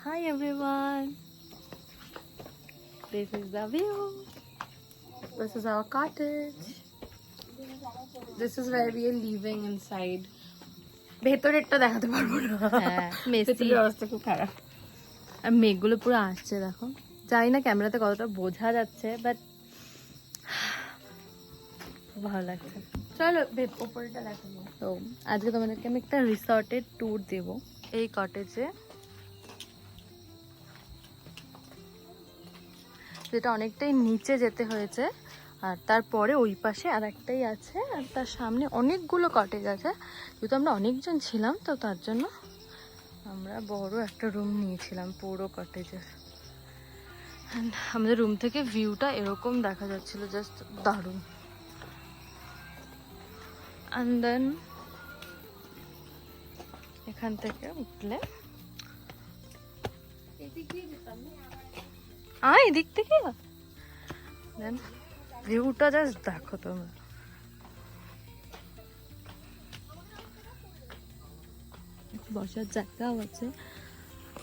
Hi everyone. This is the view. This is our cottage. This is where we are living inside. ভেতরেরটা দেখাতে পারবো না। হ্যাঁ, Messi. ভেতরের অবস্থা খুব খারাপ। আর মেঘগুলো পুরো আসছে দেখো। জানি না ক্যামেরাতে কতটা বোঝা যাচ্ছে, বাট ভালো লাগছে। চলো ওপরটা দেখাবো। তো আজকে তোমাদেরকে আমি একটা রিসর্টের ট্যুর দেব। এই কটেজে, যেটা অনেকটাই নিচে যেতে হয়েছে, আর তারপরে ওই পাশে আর একটাই আছে, আর তার সামনে অনেকগুলো কটেজ আছে। যেহেতু আমরা অনেকজন ছিলাম, তো তার জন্য আমরা বড় একটা রুম নিয়েছিলাম পুরো কটেজের। আমাদের রুম থেকে ভিউটা এরকম দেখা যাচ্ছিল, জাস্ট দারুণ। অ্যান্ড দেন এখান থেকে উঠলে এদিক থেকে দেন ভিউটা জাস্ট দেখো তোমরা। বসার জায়গাও আছে,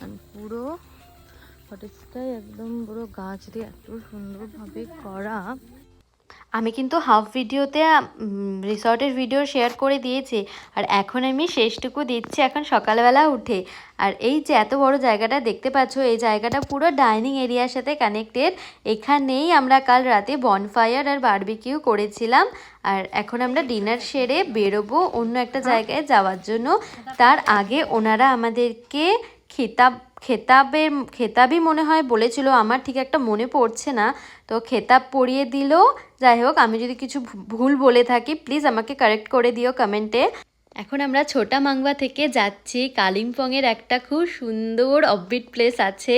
আর পুরো কটেজটাই একদম পুরো গাছ দিয়ে এত সুন্দরভাবে করা। আমি কিন্তু হাফ ভিডিওতে রিসর্টের ভিডিও শেয়ার করে দিয়েছি, আর এখন আমি শেষটুকু দিচ্ছি এখন সকালবেলা উঠে। আর এই যে এত বড় জায়গাটা দেখতে পাচ্ছ, এই জায়গাটা পুরো ডাইনিং এরিয়ার সাথে কানেক্টেড। এখানেই আমরা কাল রাতে বনফায়ার আর বারবিকিউ করেছিলাম। আর এখন আমরা ডিনার সেরে বেরোবো অন্য একটা জায়গায় যাওয়ার জন্য। তার আগে ওনারা আমাদেরকে খেতাবই মনে হয় বলেছিল, আমার ঠিক একটা মনে পড়ছে না। তো খেতাব পরিয়ে দিল। যাই হোক, আমি যদি কিছু ভুল বলে থাকি প্লিজ আমাকে কারেক্ট করে দিও কমেন্টে। এখন আমরা ছোটা মাংবা থেকে যাচ্ছি কালিম্পংয়ের একটা খুব সুন্দর অফবিট প্লেস আছে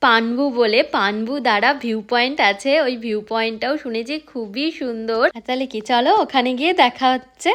পানবু বলে। পানবু দ্বারা ভিউ পয়েন্ট আছে, ওই ভিউ পয়েন্টটাও শুনেছি খুবই সুন্দর। তাহলে কি চলো ওখানে গিয়ে দেখা হচ্ছে।